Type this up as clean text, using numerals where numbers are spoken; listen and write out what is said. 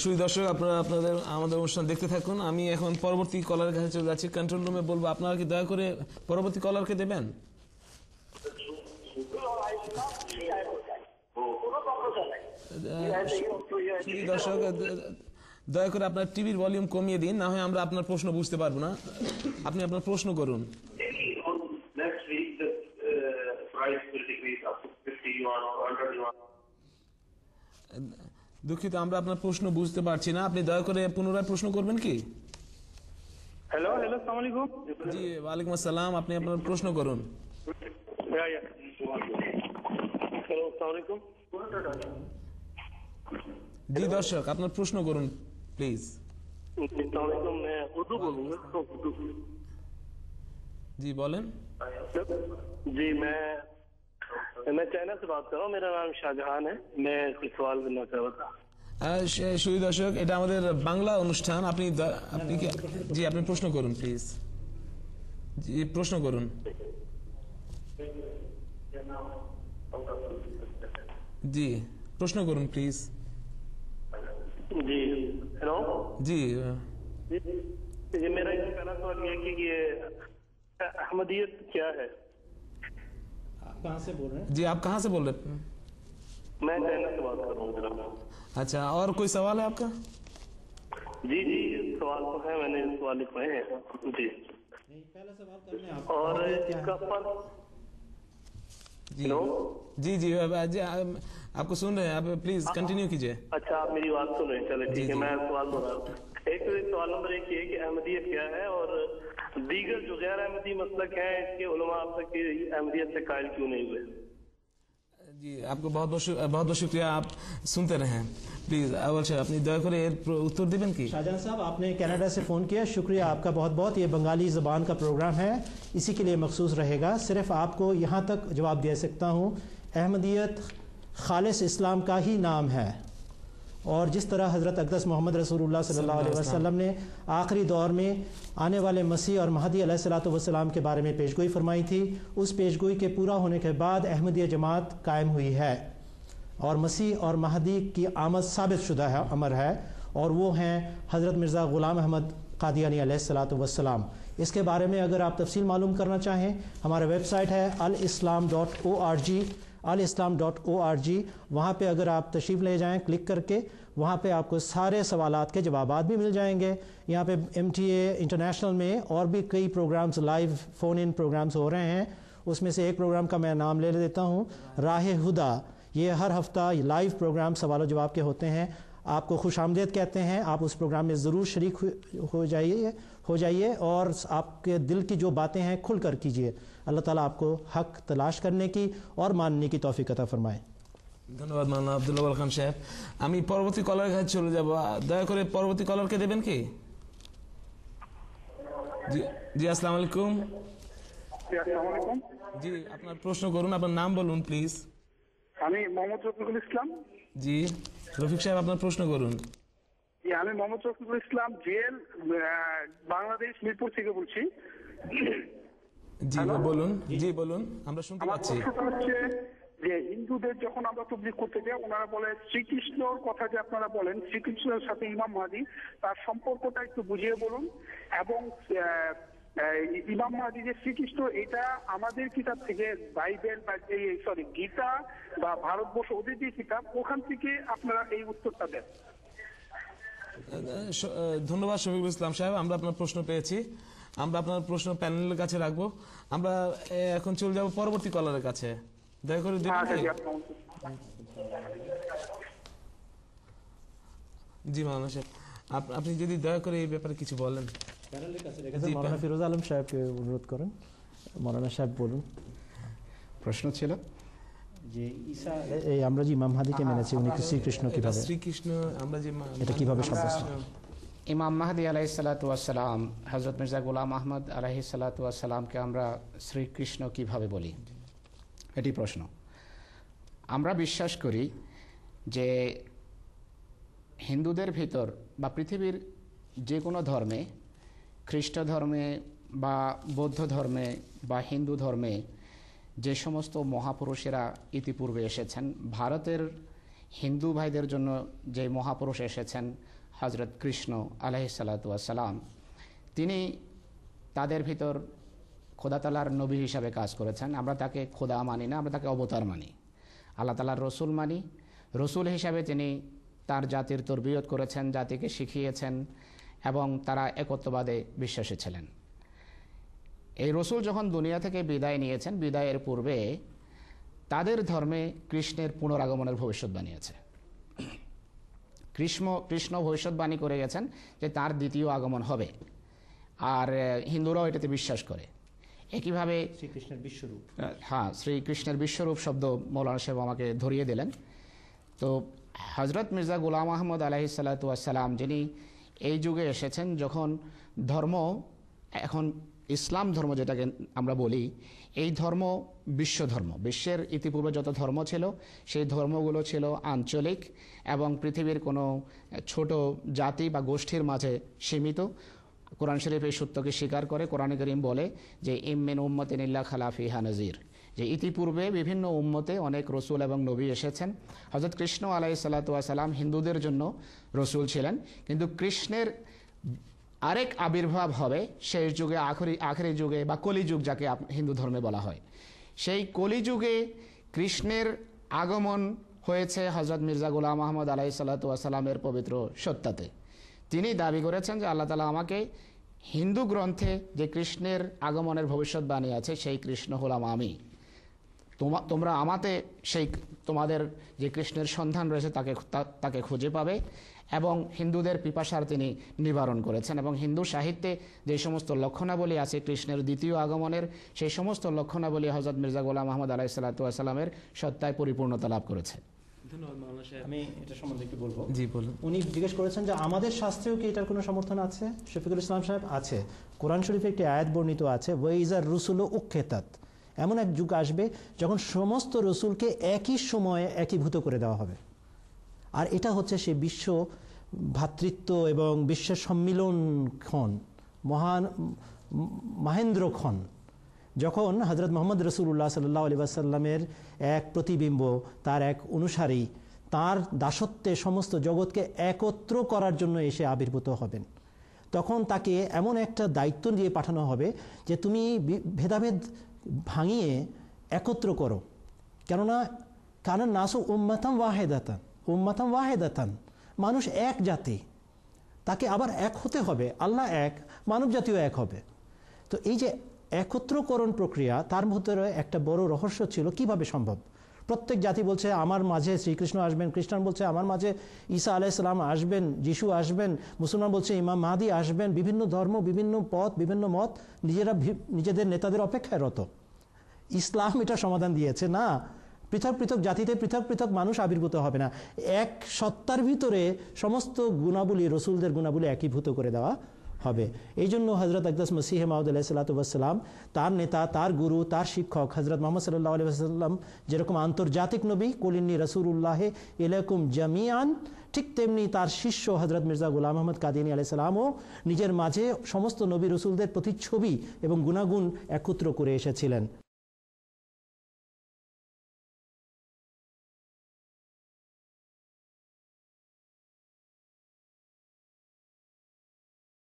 সুধী দর্শক, আপনারা আপনাদের আমাদের অনুষ্ঠান দেখতে থাকুন। আমি এখন পরবর্তী কলারের কাছে চলে যাচ্ছি। কন্ট্রোল রুমে বলবো, আপনারা কি দয়া করে পরবর্তী কলারকে দেবেন? সুধী দর্শক, দয়া করে আপনার টিভির ভলিউম কমিয়ে দিন, না হয় আমরা আপনার প্রশ্ন বুঝতে পারবো না। আপনি আপনার প্রশ্ন করুন। দুঃখিত, আমরা আপনার প্রশ্ন বুঝতে পারছি না। আপনি দয়া করে পুনরায় প্রশ্ন করবেন কি? হ্যালো, আসসালামু আলাইকুম। জি, ওয়ালাইকুম আসসালাম। আপনি আপনার প্রশ্ন করুন। হ্যালো, আসসালামু আলাইকুম। জি দর্শক, আপনার প্রশ্ন করুন প্লিজ। जी बोलें। जी मैं चाइना से बात कर रहा हूँ। मेरा नाम शाहजहान है। मैं कुछ सवाल करना चाहता था। সুধী দর্শক, এটা আমাদের বাংলা অনুষ্ঠান। আপনি জি আপনি প্রশ্ন করুন প্লিজ। জি প্রশ্ন করুন। জি প্রশ্ন করুন প্লিজ। Ji hello. जी ये मेरा पहला सवाल ये कि ये अहमदियत क्या है? आप कहाँ से बोल रहे हैं? जी आप कहाँ से बोल रहे हैं? मैं चाइना से बात कर रहा हूँ। अच्छा, और कोई सवाल है आपका? जी जी सवाल तो है, मैंने सवाल लिखवाए हैं। जी नहीं, पहला सवाल करने आप और इसका फर्क। जी जी जी आपको सुन रहे हैं, आप प्लीज कंटिन्यू कीजिए। अच्छा, आप मेरी बात सुन रहे हैं? चले ठीक है, मैं सवाल बोल रहा हूँ। एक सवाल नंबर एक ये कि अहमदियत क्या है, और दीगर जो गैर अहमदी मसलक हैं इसके उलमा अब तक अहमदियत से कायल क्यों नहीं हुए? जी आपको बहुत बहुत शुक्रिया, आप सुनते रहें प्लीज। अवल साहब अपनी दया करे उत्तर देवें की? शाहजहान साहब, आपने कनाडा से फ़ोन किया, शुक्रिया आपका बहुत बहुत। ये बंगाली ज़बान का प्रोग्राम है, इसी के लिए मखसूस रहेगा। सिर्फ आपको यहाँ तक जवाब दे सकता हूँ, अहमदियत खालिस इस्लाम का ही नाम है। और जिस तरह हज़रत अक़दस मोहम्मद रसूलुल्लाह सल्लल्लाहु अलैहि वसल्लम ने आखिरी दौर में आने वाले मसीह और महदी अलैहिस्सलातु वस्सलाम के बारे में पेशगोई फरमाई थी, उस पेशगोई के पूरा होने के बाद अहमदिया जमात कायम हुई है और मसीह और महदी की आमद साबित शुदा है, अमर है, और वो हैं हज़रत मिर्ज़ा ग़ुलाम अहमद क़ादियानी अलैहिस्सलातु वस्सलाम। इसके बारे में अगर आप तफसील मालूम करना चाहें, हमारा वेबसाइट है alislam.org, alislam.org। वहाँ पे अगर आप तशरीफ़ ले जाएं क्लिक करके, वहाँ पे आपको सारे सवालात के जवाबात भी मिल जाएंगे। यहाँ पे MTA इंटरनेशनल में और भी कई programmes, live phone in programmes हो रहे हैं। उसमें से एक प्रोग्राम का मैं नाम ले देता हूँ, राह हुदा। ये हर हफ्ता लाइव प्रोग्राम सवाल जवाब के होते हैं। आपको खुश आमदेद कहते हैं, आप उस प्रोग्राम में ज़रूर शरीक हो जाइए और आपके दिल की जो बातें हैं खुल कर कीजिए। अल्लाह ताला आपको हक तलाश करने की और मानने की तौफीक अता फरमाए। ধন্যবাদ মাওলানা আব্দুল্লাহ ওয়াল খান সাহেব। আমি পরবর্তী কলারের কাছে চলে যাব। দয়া করে পরবর্তী কলারকে দেবেন কি? জি জি আসসালামু আলাইকুম। আসসালামু আলাইকুম। জি আপনার প্রশ্ন করুন, আপনার নাম বলুন প্লিজ। আমি মোহাম্মদ রফিকুল ইসলাম। জি রফিক সাহেব, আপনার প্রশ্ন করুন। আমি মোহাম্মদ রফিকুল ইসলাম, জেল, বাংলাদেশ, মিরপুর থেকে বলছি। জি বলুন। জি বলুন, আমরা শুনতে পাচ্ছি। হচ্ছে যে হিন্দুদের যখন আমরা তবলিগ করতে যাই, ওনারা বলে শ্রীকৃষ্ণর কথা যে আপনারা বলেন, শ্রীকৃষ্ণের সাথে ইমাম মাহদী, তার সম্পর্কটা একটু বুঝিয়ে বলুন। এবং ইমাম মাহদী যে শ্রীকৃষ্ণ, এটা আমাদের কিতাব থেকে, বাইবেল বা গীতা বা ভারতবর্ষ ওদের যে কিতাব, ওখান থেকে আপনারা এই উত্তরটা দেন। ধন্যবাদ শফিকুল ইসলাম সাহেব, আমরা আপনার প্রশ্ন পেয়েছি। আমরা আপনার প্রশ্ন প্যানেলের কাছে রাখবো। আমরা এখন চলে যাব পরবর্তী কলারের কাছে। দয়া করে জি মাওলানা সাহেব, আপনি যদি দয়া করে এই ব্যাপারে কিছু বলেন। মৌলানা ফিরোজ আলম সাহেবকে অনুরোধ করেন। মৌলানা সাহেব বলুন। প্রশ্ন ছিল যে ঈসা, এই আমরা যে ইমাম মাহদীকে মেনেছি, উনি কি শ্রীকৃষ্ণ কিভাবে, শ্রীকৃষ্ণ আমরা যে এটা কিভাবে সাব্যস্ত? ইমাম মাহদী আলাইহিসসালাতু ওয়াসসালাম, হযরত মির্জা গোলাম আহমদ আলাইহিসসালাতু ওয়াসসালামকে আমরা শ্রীকৃষ্ণ কিভাবে বলি, এটি প্রশ্ন। আমরা বিশ্বাস করি যে হিন্দুদের ভিতর বা পৃথিবীর যে কোনো ধর্মে, খ্রিস্ট ধর্মে বা বৌদ্ধ ধর্মে বা হিন্দু ধর্মে যে সমস্ত মহাপুরুষেরা ইতিপূর্বে এসেছেন, ভারতের হিন্দু ভাইদের জন্য যে মহাপুরুষ এসেছেন হজরত কৃষ্ণ আলাইহিসসালাতু ওয়াসসালাম, তিনি তাদের ভিতর খোদা তাআলার নবী হিসাবে কাজ করেছেন। আমরা তাকে খোদা মানি না, আমরা তাকে অবতার মানি। আল্লাহ তাআলার রসুল মানি। রসুল হিসাবে তিনি তার জাতির তরবিয়ত করেছেন, জাতিকে শিখিয়েছেন এবং তারা একত্ববাদে বিশ্বাসী ছিলেন। এই রসুল যখন দুনিয়া থেকে বিদায় নিয়েছেন, বিদায়ের পূর্বে তাদের ধর্মে কৃষ্ণের পুনরাগমনের ভবিষ্যৎবাণী আছে। কৃষ্ণ ভবিষ্যৎবাণী করে গেছেন যে তার দ্বিতীয় আগমন হবে, আর হিন্দুরাও এটাতে বিশ্বাস করে। একইভাবে শ্রীকৃষ্ণের বিশ্বরূপ, হ্যাঁ, শ্রীকৃষ্ণের বিশ্বরূপ শব্দ মৌলানা সাহেব আমাকে ধরিয়ে দিলেন। তো হজরত মির্জা গোলাম আহমদ আলাইহিসসালাতু ওয়াসসালাম, যিনি এই যুগে এসেছেন যখন ধর্ম, এখন ইসলাম ধর্ম যেটাকে আমরা বলি, এই ধর্ম বিশ্ব ধর্ম। বিশ্বের ইতিপূর্বে যত ধর্ম ছিল সেই ধর্মগুলো ছিল আঞ্চলিক এবং পৃথিবীর কোনো ছোট জাতি বা গোষ্ঠীর মাঝে সীমিত। কোরআন শরীফ এই সত্যকে স্বীকার করে। কোরআনে কারীম বলে যে ইমিন উম্মতিন ইল্লা খালা ফিহা নাযীর, যে ইতিপূর্বে বিভিন্ন উম্মতে অনেক রসুল এবং নবী এসেছেন। হযরত কৃষ্ণ আলাইহিসসালাতু ওয়াসসালাম হিন্দুদের জন্য রসুল ছিলেন, কিন্তু কৃষ্ণের আরেক আবির্ভাব হবে শেষ যুগে, আখেরি যুগে বা কলিযুগ যাকে হিন্দু ধর্মে বলা হয়। সেই কলিযুগে কৃষ্ণের আগমন হয়েছে হযরত মির্জা গোলাম আহমদ আলাইহিসসালাতু ওয়াসসালামের পবিত্র সত্তাতে। তিনি দাবি করেছেন যে আল্লাহ তাআলা আমাকে হিন্দু গ্রন্থে যে কৃষ্ণের আগমনের ভবিষ্যৎবাণী আছে সেই কৃষ্ণ হলাম আমি, তোমরা আমাতে সেই তোমাদের যে কৃষ্ণের সন্ধান রয়েছে তাকে খুঁজে পাবে। এবং হিন্দুদের পিপাসার তিনি নিবারণ করেছেন। এবং হিন্দু সাহিত্যে যে সমস্ত লক্ষণাবলী আছে কৃষ্ণের দ্বিতীয় আগমনের, সেই সমস্ত লক্ষণাবলী হযরত মির্জা গোলাম আহমদ আলাইহিসসালাতু ওয়াসসালামের সত্তায় পরিপূর্ণতা লাভ করেছে। আমি এটা সম্বন্ধে একটু বলবো। জি বলুন। উনি জিজ্ঞেস করেছেন যে আমাদের শাস্ত্রেও কি এটার কোনো সমর্থন আছে? শফিকুল ইসলাম সাহেব, আছে। কোরআন শরীফে একটি আয়াত বর্ণিত আছে, ওয়াইজার রুসুলু উক্কেতাত, এমন এক যুগ আসবে যখন সমস্ত রসুলকে একই সময়ে একীভূত করে দেওয়া হবে। আর এটা হচ্ছে সেই বিশ্ব ভ্রাতৃত্ব এবং বিশ্ব সম্মিলন ক্ষণ, মহেন্দ্র ক্ষণ, যখন হজরত মোহাম্মদ রসুল্লাহ সাল্লাল্লাহু আলাইহি ওয়াসাল্লামের এক প্রতিবিম্ব, তার এক অনুসারী, তার দাসত্বে সমস্ত জগৎকে একত্র করার জন্য এসে আবির্ভূত হবেন। তখন তাকে এমন একটা দায়িত্ব দিয়ে পাঠানো হবে যে তুমি ভেদাভেদ ভাঙিয়ে একত্র করো। কেননা কারণ নাসু উম্মাতাম ওয়াহেদাতান, মানুষ এক জাতি, তাকে আবার এক হতে হবে। আল্লাহ এক, মানব জাতিও এক হবে। তো এই যে একত্রকরণ প্রক্রিয়া, তার ভিতরে একটা বড় রহস্য ছিল, কিভাবে সম্ভব? প্রত্যেক জাতি বলছে আমার মাঝে শ্রীকৃষ্ণ আসবেন, খ্রিস্টান বলছে আমার মাঝে ঈসা আলাইহিস সালাম আসবেন, যিশু আসবেন, মুসলমান বলছে ইমাম মাহদী আসবেন। বিভিন্ন ধর্ম, বিভিন্ন পথ, বিভিন্ন মত নিজেদের নেতাদের অপেক্ষায় রত। ইসলাম এটা সমাধান দিয়েছে, না, পৃথক পৃথক জাতিতে পৃথক পৃথক মানুষ আবির্ভূত হবে না, এক সত্তার ভিতরে সমস্ত গুণাবলী, রসুলদের গুণাবলী একীভূত করে দেওয়া হবে। এই জন্য হজরত আকদাস মসিহে মাউদ আলাইহিসসালাতু ওয়াসসালাম, তার নেতা, তার গুরু, তার শিক্ষক হজরত মুহাম্মদ সাল্লাল্লাহু আলাইহি ওয়াসাল্লাম যেরকম আন্তর্জাতিক নবী, কুলিন্নী রাসূলুল্লাহি ইলাইকুম জামিআন, ঠিক তেমনি তার শিষ্য হজরত মির্জা গোলাম আহমদ কাদিয়ানী আলাইহিস সালামও নিজের মাঝে সমস্ত নবী রসুলদের প্রতিচ্ছবি এবং গুণাগুণ একত্র করে এসেছিলেন।